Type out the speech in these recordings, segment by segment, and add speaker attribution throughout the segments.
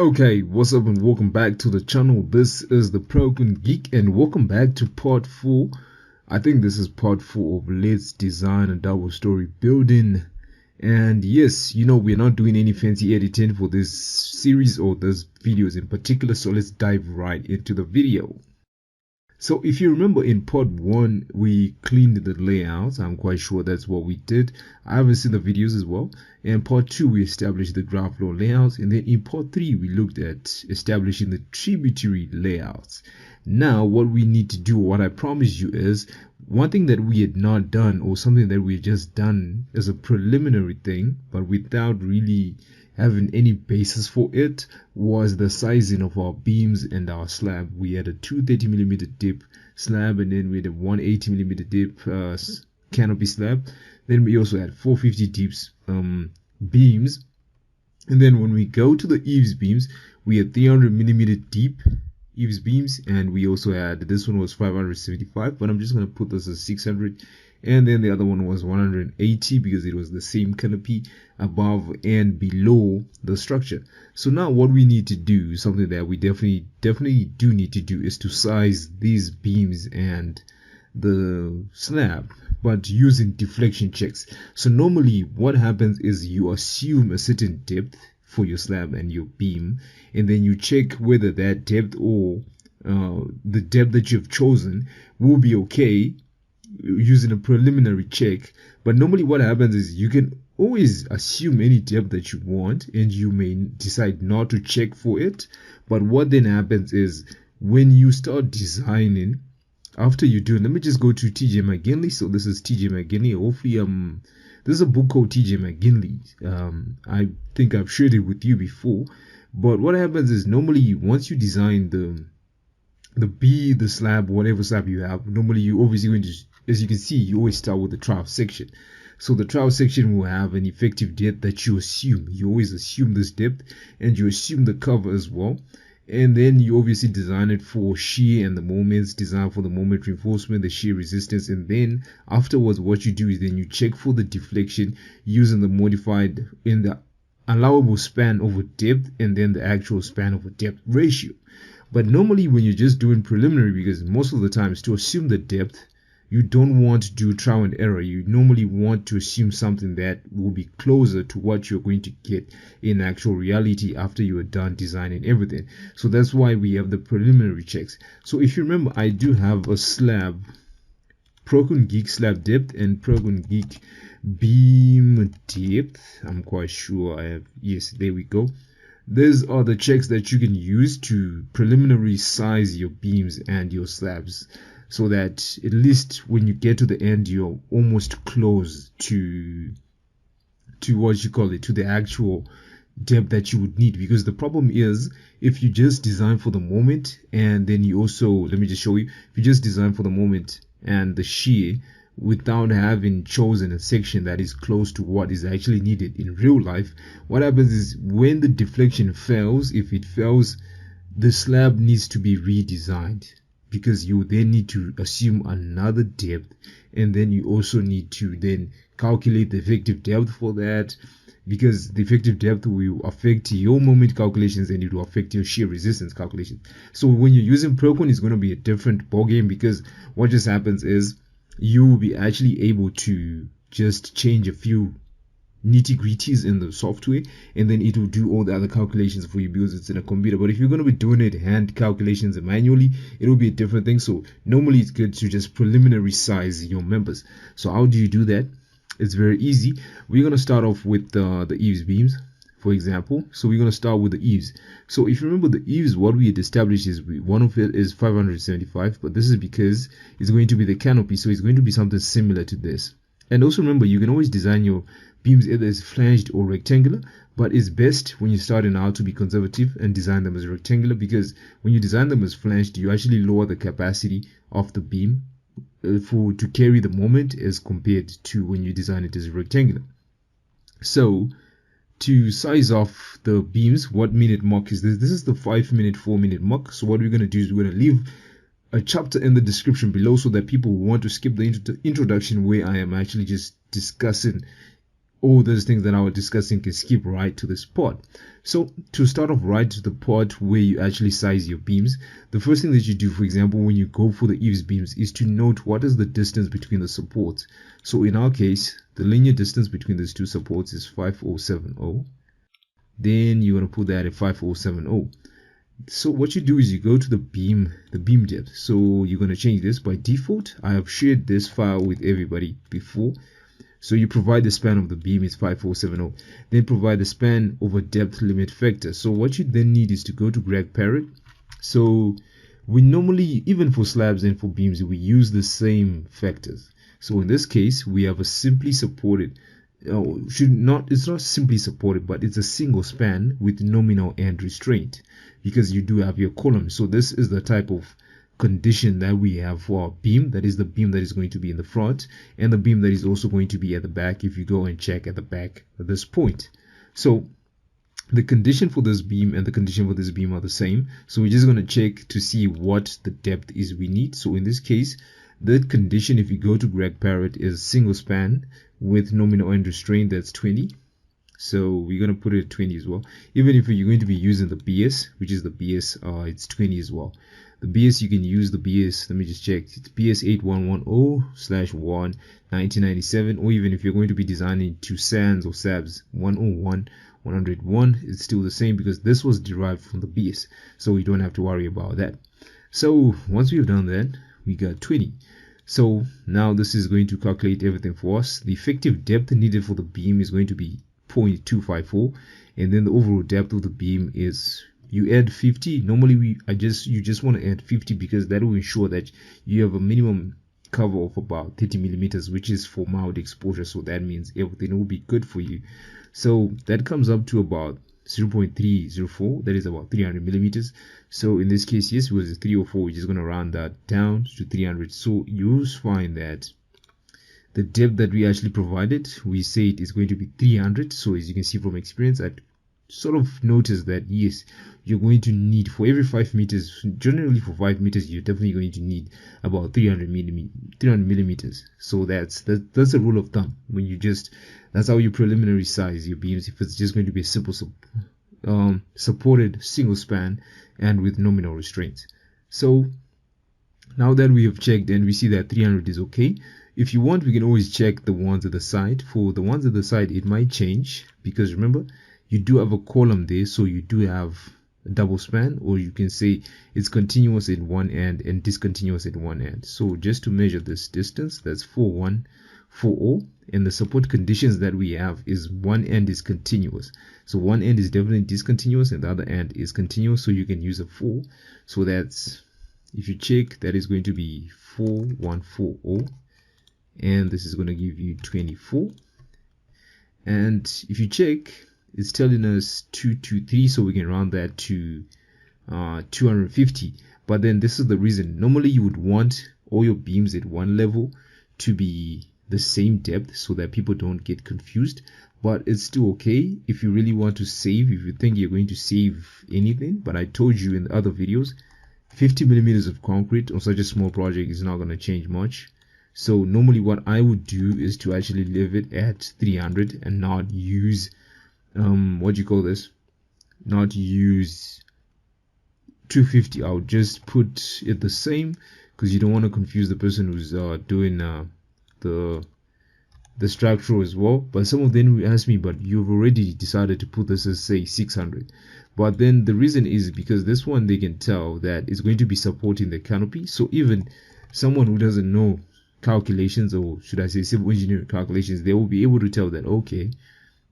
Speaker 1: Okay, what's up and welcome back to the channel. This is the Prokon Geek and welcome back to part 4. I think this is part 4 of Let's Design a Double Story Building. And yes, we're not doing any fancy editing for this series or this videos in particular, so let's dive right into the video. So if you remember in part 1, we cleaned the layouts. I'm quite sure that's what we did. I haven't seen the videos as well. In part 2, we established the graph flow layouts. And then in part 3, we looked at establishing the tributary layouts. Now, what we need to do, what I promised you is, one thing that we had not done or something that we had just done as a preliminary thing, but without really having any basis for it, was the sizing of our beams and our slab. We had a 230mm dip slab, and then we had a 180mm dip canopy slab. Then we also had 450 dips beams, and then when we go to the eaves beams, we had 300mm deep eaves beams, and we also had, this one was 575, but I'm just going to put this as 600, and then the other one was 180 because it was the same canopy above and below the structure. So now what we need to do, something that we definitely do need to do, is to size these beams and the slab, but using deflection checks. So normally what happens is you assume a certain depth for your slab and your beam, and then you check whether that depth or the depth that you've chosen will be okay using a preliminary check. But normally what happens is you can always assume any depth that you want, and you may decide not to check for it. But what then happens is when you start designing, after you do, let me just go to TJ McGinley. So this is TJ McGinley. Hopefully this is a book called TJ McGinley. I think I've shared it with you before. But what happens is normally once you design the slab, whatever slab you have, normally you obviously going to, as you can see, you always start with the trough section. So the trough section will have an effective depth that you assume. You always assume this depth, and you assume the cover as well. And then you obviously design it for shear and the moments, design for the moment reinforcement, the shear resistance, and then afterwards what you do is then you check for the deflection using the modified in the allowable span over depth and then the actual span over depth ratio. But normally when you're just doing preliminary, because most of the times to assume the depth, you don't want to do trial and error. You normally want to assume something that will be closer to what you're going to get in actual reality after you are done designing everything. So that's why we have the preliminary checks. So if you remember, I do have a slab, Prokon Geek slab depth and Prokon Geek beam depth. I'm quite sure I have, yes, there we go. These are the checks that you can use to preliminary size your beams and your slabs, so that at least when you get to the end, you're almost close to what you call it, to the actual depth that you would need. Because the problem is, if you just design for the moment and then you also, let me just show you, if you just design for the moment and the shear without having chosen a section that is close to what is actually needed in real life, what happens is when the deflection fails, if it fails, the slab needs to be redesigned, because you then need to assume another depth, and then you also need to then calculate the effective depth for that, because the effective depth will affect your moment calculations and it will affect your shear resistance calculations. So when you're using Prokon, it's going to be a different ballgame, because what just happens is you will be actually able to just change a few nitty-gritties in the software, and then it will do all the other calculations for you because it's in a computer. But if you're going to be doing it hand calculations and manually, it will be a different thing. So normally it's good to just preliminary size your members. So how do you do that? It's very easy. We're going to start off with the eaves beams, for example. So we're going to start with the eaves. So if you remember the eaves, what we had established is one of it is 575, but this is because it's going to be the canopy, so it's going to be something similar to this. And also remember, you can always design your beams either as flanged or rectangular, but it's best when you're starting out to be conservative and design them as rectangular, because when you design them as flanged, you actually lower the capacity of the beam to carry the moment as compared to when you design it as rectangular. So to size off the beams, what minute mark is this? This is the 5 minute, 4 minute mark. So what we're going to do is we're going to leave a chapter in the description below so that people who want to skip the introduction, where I am actually just discussing all those things that I was discussing can skip right to this part. So to start off right to the part where you actually size your beams, the first thing that you do, for example, when you go for the eaves beams, is to note what is the distance between the supports. So in our case, the linear distance between these two supports is 5070. Then you're going to put that at 5070. So what you do is you go to the beam depth. So you're going to change this. By default, I have shared this file with everybody before. So you provide the span of the beam is 5470. Then provide the span over depth limit factor. So what you then need is to go to Greg Parrot. So we normally, even for slabs and for beams, we use the same factors. So in this case, we have a simply supported, it's not simply supported, but it's a single span with nominal end restraint, because you do have your column. So this is the type of condition that we have for our beam. That is the beam that is going to be in the front, and the beam that is also going to be at the back if you go and check at the back at this point. So the condition for this beam and the condition for this beam are the same. So we're just going to check to see what the depth is we need. So in this case, the condition, if you go to Greg Parrot, is single span with nominal end restraint, that's 20. So we're going to put it at 20 as well. Even if you're going to be using the BS, which is the BS, it's 20 as well. The BS, you can use the BS, let me just check, it's BS 8110/1 1997, or even if you're going to be designing to SANS or SABs 101 101, it's still the same because this was derived from the BS, so we don't have to worry about that. So once we've done that, we got 20. So now this is going to calculate everything for us. The effective depth needed for the beam is going to be 0.254, and then the overall depth of the beam is, you add 50. Normally you just want to add 50 because that will ensure that you have a minimum cover of about 30 millimeters, which is for mild exposure. So that means everything will be good for you. So that comes up to about 0.304, that is about 300 millimeters. So in this case, yes, it was 304. We're just going to round that down to 300. So you'll find that the depth that we actually provided, we say it is going to be 300. So as you can see from experience, I sort of notice that yes, you're going to need, for every 5 meters, generally for 5 meters, you're definitely going to need about 300 millimeters. So that's a rule of thumb. When you just, that's how you preliminary size your beams, if it's just going to be a simple supported single span and with nominal restraints. So now that we have checked and we see that 300 is okay, if you want, we can always check the ones at the side. For the ones at the side, it might change because remember, you do have a column there, so you do have a double span, or you can say it's continuous at one end and discontinuous at one end. So just to measure this distance, that's 4140, and the support conditions that we have is one end is continuous. So one end is definitely discontinuous and the other end is continuous, so you can use a 4. So that's, if you check, that is going to be 4140, and this is going to give you 24. And if you check, it's telling us 223, so we can round that to 250. But then this is the reason. Normally you would want all your beams at one level to be the same depth so that people don't get confused, but it's still okay if you really want to save, if you think you're going to save anything. But I told you in the other videos, 50 millimeters of concrete on such a small project is not going to change much. So normally what I would do is to actually leave it at 300 and not use not use 250. I'll just put it the same because you don't want to confuse the person who's doing the structural as well. But some of them will ask me, but you've already decided to put this as say 600. But then the reason is because this one, they can tell that it's going to be supporting the canopy. So even someone who doesn't know calculations, or should I say civil engineering calculations, they will be able to tell that okay,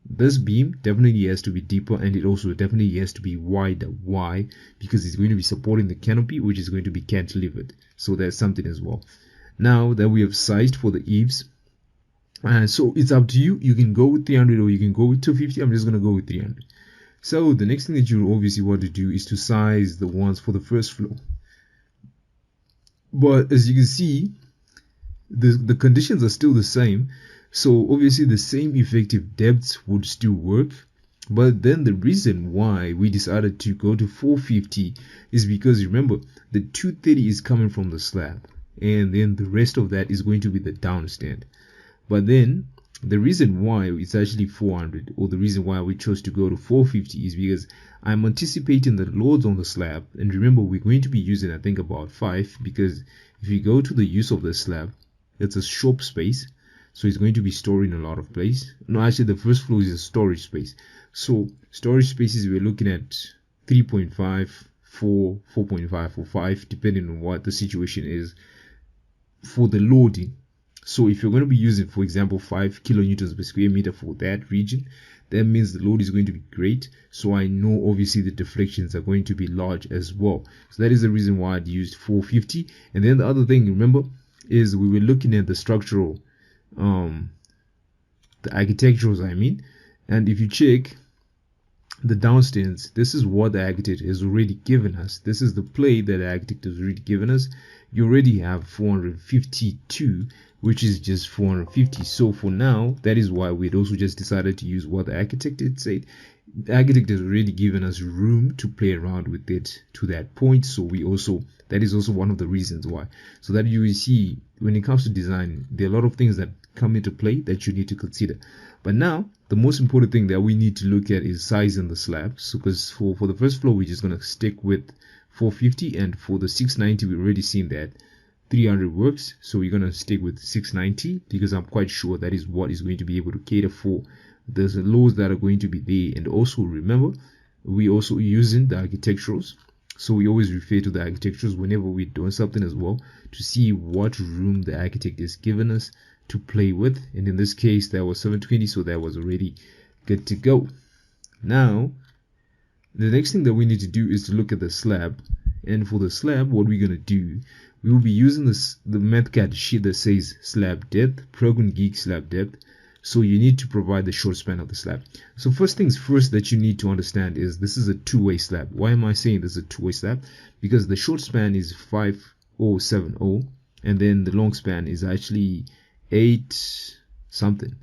Speaker 1: this beam definitely has to be deeper and it also definitely has to be wider. Why? Because it's going to be supporting the canopy, which is going to be cantilevered. So that's something as well. Now that we have sized for the eaves, so it's up to you. You can go with 300 or you can go with 250. I'm just going to go with 300. So the next thing that you obviously want to do is to size the ones for the first floor. But as you can see, the conditions are still the same. So obviously the same effective depths would still work. But then the reason why we decided to go to 450 is because remember, the 230 is coming from the slab, and then the rest of that is going to be the downstand. But then the reason why it's actually 400, or the reason why we chose to go to 450, is because I'm anticipating the loads on the slab. And remember, we're going to be using, I think, about 5, because if you go to the use of the slab, it's a shop space, so it's going to be storing a lot of place. No, actually the first floor is a storage space, so storage spaces we're looking at 3.5, 4, 4.5 or 5, depending on what the situation is for the loading. So if you're going to be using, for example, 5 kilonewtons per square meter for that region, that means the load is going to be great. So I know obviously the deflections are going to be large as well. So that is the reason why I used 450. And then the other thing, remember, is we were looking at the structural, the architecturals, I mean. And if you check the downstairs, this is what the architect has already given us. This is the play that the architect has already given us. You already have 452, which is just 450. So for now, that is why we'd also just decided to use what the architect had said. The architect has already given us room to play around with it to that point. So that is also one of the reasons why. So that you will see, when it comes to design, there are a lot of things that come into play that you need to consider. But now, the most important thing that we need to look at is sizing the slab. So because for the first floor, we're just going to stick with 450, and for the 690, we've already seen that 300 works, so we're going to stick with 690, because I'm quite sure that is what is going to be able to cater for the loads that are going to be there. And also remember, we also using the architecturals, so we always refer to the architecturals whenever we're doing something as well, to see what room the architect is giving us to play with. And in this case, that was 720, so that was already good to go. Now the next thing that we need to do is to look at the slab. And for the slab, what we're going to do, we will be using the MathCAD sheet that says slab depth, Prokon Geek slab depth. So you need to provide the short span of the slab. So first things first that you need to understand is this is a two-way slab. Why am I saying this is a two-way slab? Because the short span is 5070, and then the long span is actually 8 something.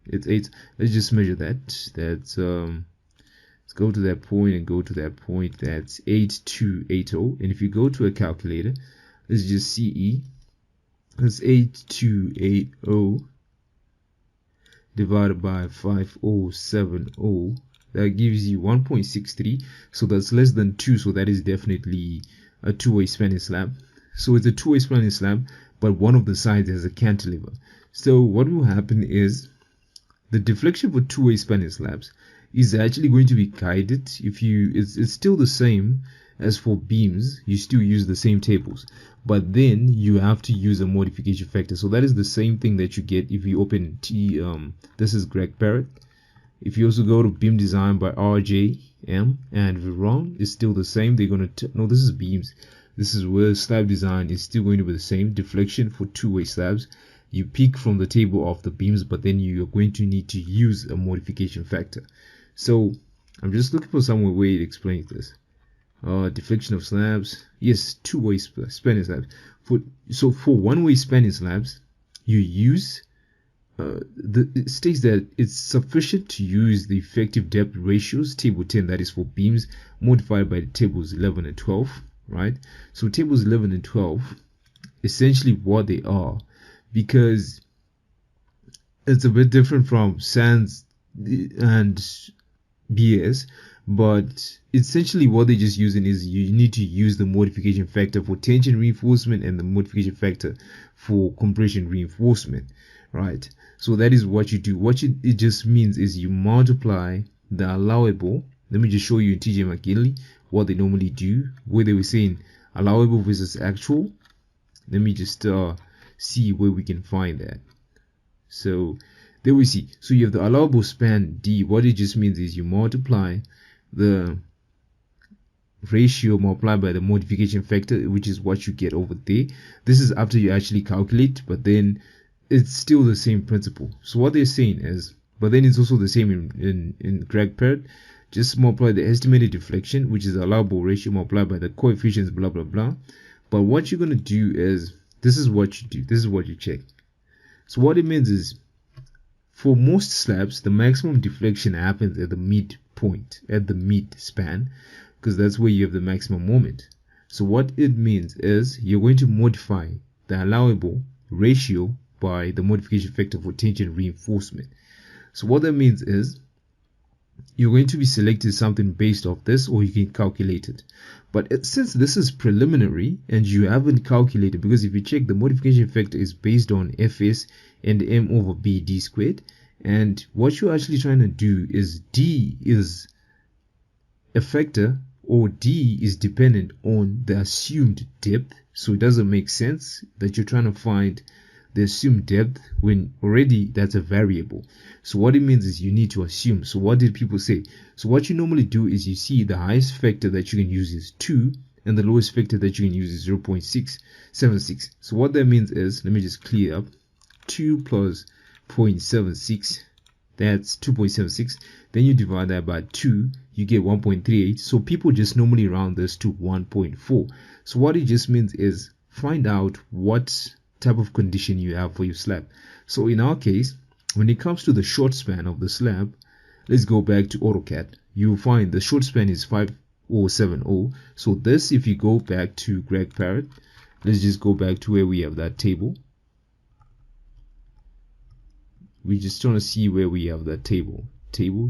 Speaker 1: It's 8. Let's just measure that. That's let's go to that point and go to that point. That's 8280. And if you go to a calculator, let's just CE. That's 8280 divided by 5070. That gives you 1.63. So that's less than 2. So that is definitely a two-way spanning slab. So it's a two-way spanning slab, but one of the sides has a cantilever. So what will happen is the deflection for two-way spanning slabs is actually going to be guided. It's still the same as for beams. You still use the same tables, but then you have to use a modification factor. So that is the same thing that you get if you open this is Greg Barrett. If you also go to beam design by RJM and Veron, it's still the same. They're going to no, this is beams. This is where slab design is still going to be the same. Deflection for two-way slabs, you pick from the table of the beams, but then you are going to need to use a modification factor. So I'm just looking for some way to explain this. Deflection of slabs, yes, two-way spanning slabs. So for one-way spanning slabs, you use it states that it's sufficient to use the effective depth ratios, table 10, that is for beams, modified by the tables 11 and 12, right? So tables 11 and 12, essentially what they are, because it's a bit different from SANS and BS, but essentially what they're just using is you need to use the modification factor for tension reinforcement and the modification factor for compression reinforcement, right? So that is what you do. What it just means is you multiply the allowable. Let me just show you in TJ McGinley what they normally do, where they were saying allowable versus actual. Let me just see where we can find that. So there we see. So you have the allowable span D. What it just means is you multiply the ratio multiplied by the modification factor, which is what you get over there. This is after you actually calculate, but then it's still the same principle. So what they're saying is, but then it's also the same in Greg Parrott. Just multiply the estimated deflection, which is the allowable ratio multiplied by the coefficients, blah blah blah. But what you're gonna do is, this is what you do. This is what you check. So what it means is, for most slabs, the maximum deflection happens at the midpoint, at the mid span, because that's where you have the maximum moment. So what it means is you're going to modify the allowable ratio by the modification factor for tension reinforcement. So what that means is you're going to be selecting something based off this, or you can calculate it. But since this is preliminary and you haven't calculated, because if you check, the modification factor is based on Fs and m over b d squared, and what you're actually trying to do is d is a factor, or d is dependent on the assumed depth. So it doesn't make sense that you're trying to find the assumed depth when already that's a variable. So what it means is you need to assume. So what did people say? So what you normally do is you see the highest factor that you can use is 2 and the lowest factor that you can use is 0.676. So what that means is, let me just clear up, 2 plus 0.76, that's 2.76. Then you divide that by 2, you get 1.38. So people just normally round this to 1.4. So what it just means is find out what type of condition you have for your slab. So in our case, when it comes to the short span of the slab, let's go back to AutoCAD. You'll find the short span is 5070. So this, if you go back to Greg Parrott, let's just go back to where we have that table. We just trying to see where we have that table. Table.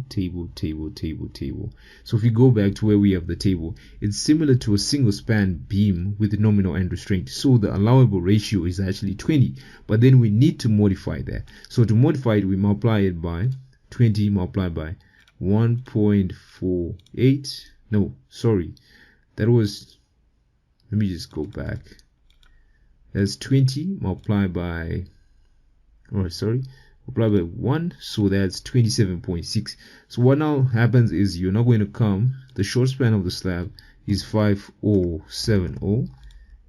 Speaker 1: So if you go back to where we have the table, it's similar to a single span beam with nominal end restraint. So the allowable ratio is actually 20, but then we need to modify that. So to modify it, we multiply it by 20 multiplied by 1.48. No, sorry, that was, let me just go back. That's 20 multiplied by, multiplied by 1, so that's 27.6. So what now happens is you're not going to come, the short span of the slab is 5070,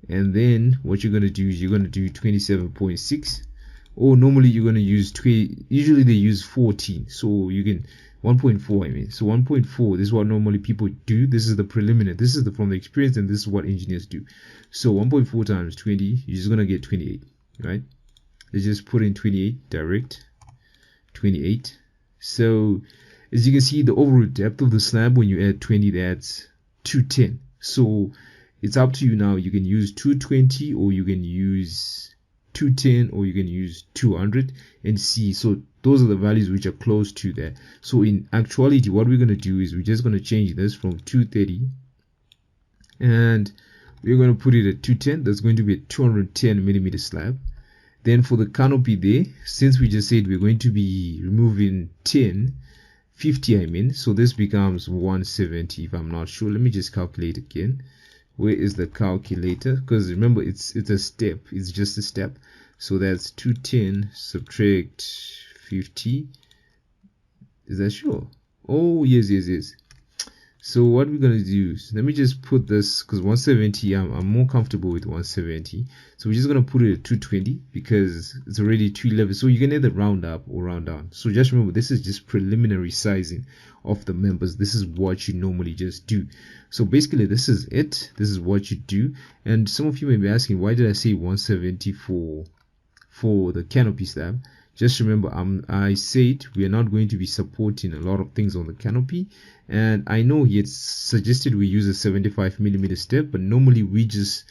Speaker 1: and then what you're going to do is you're going to do 27.6, or normally you're going to use usually they use 14, so you can 1.4, I mean, so 1.4, this is what normally people do. This is the preliminary, this is from the experience, and this is what engineers do. So 1.4 times 20, you're just going to get 28, right? Let's just put in 28 direct, 28. So as you can see, the overall depth of the slab when you add 20, that's 210. So it's up to you now. You can use 220, or you can use 210, or you can use 200 and see. So those are the values which are close to that. So in actuality, what we're going to do is we're just going to change this from 230 and we're going to put it at 210. That's going to be a 210 millimeter slab. Then for the canopy there, since we just said we're going to be removing 50, I mean, so this becomes 170 if I'm not sure. Let me just calculate again. Where is the calculator? Because remember, it's a step, it's just a step. So that's 210 subtract 50. Is that sure? Oh, yes. So what we're going to do is, let me just put this, because 170, I'm more comfortable with 170. So we're just going to put it at 220 because it's already 211. So you can either round up or round down. So just remember, this is just preliminary sizing of the members. This is what you normally just do. So basically, this is it. This is what you do. And some of you may be asking, why did I say 170 for the canopy slab? Just remember, I said we are not going to be supporting a lot of things on the canopy, and I know he had suggested we use a 75 millimeter step, but normally we just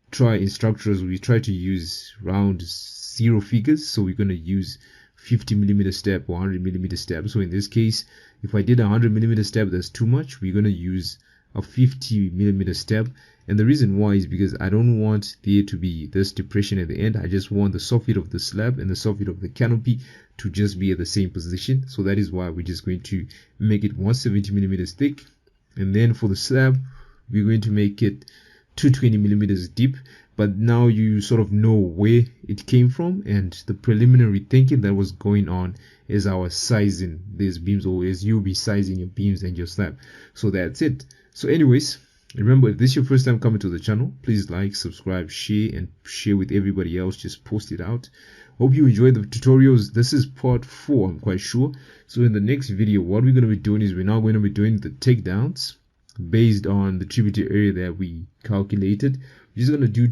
Speaker 1: try in structures, we try to use round zero figures, so we're going to use 50 millimeter step or 100 millimeter step. So in this case, if I did a 100 millimeter step, that's too much. We're going to use a 50 millimeter step, and the reason why is because I don't want there to be this depression at the end. I just want the soffit of the slab and the soffit of the canopy to just be at the same position. So that is why we're just going to make it 170 millimeters thick, and then for the slab we're going to make it 220 millimeters deep. But now you sort of know where it came from, and the preliminary thinking that was going on is our sizing these beams, or as you'll be sizing your beams and your slab. So that's it. So anyways, remember, if this is your first time coming to the channel, please like, subscribe, share, and share with everybody else. Just post it out. Hope you enjoyed the tutorials. This is part 4, I'm quite sure. So in the next video, what we're going to be doing is we're now going to be doing the takedowns based on the tributary area that we calculated. We're just going to do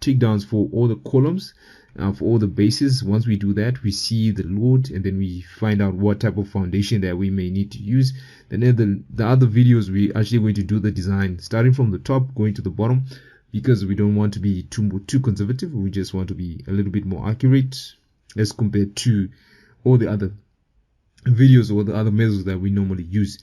Speaker 1: takedowns for all the columns, for all the bases. Once we do that, we see the load, and then we find out what type of foundation that we may need to use. Then in the other videos, we actually going to do the design starting from the top going to the bottom. because we don't want to be too conservative. We just want to be a little bit more accurate as compared to all the other videos or the other methods that we normally use.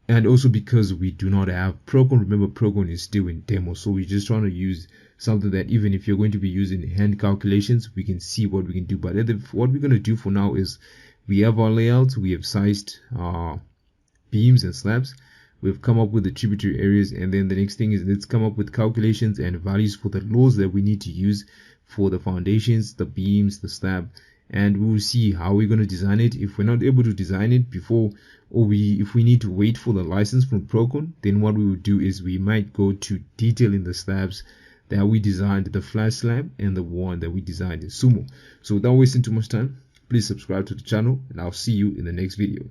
Speaker 1: And also because we do not have Prokon. Remember, Prokon is still in demo, so we're just trying to use something that even if you're going to be using hand calculations, we can see what we can do. But what we're going to do for now is we have our layouts, we have sized our beams and slabs, we've come up with the tributary areas, and then the next thing is let's come up with calculations and values for the loads that we need to use for the foundations, the beams, the slab, and we will see how we're going to design it. If we're not able to design it before, or if we need to wait for the license from Prokon, then what we will do is we might go to detailing the slabs that we designed, the flat slab and the one that we designed in Sumo. So without wasting too much time, please subscribe to the channel, and I'll see you in the next video.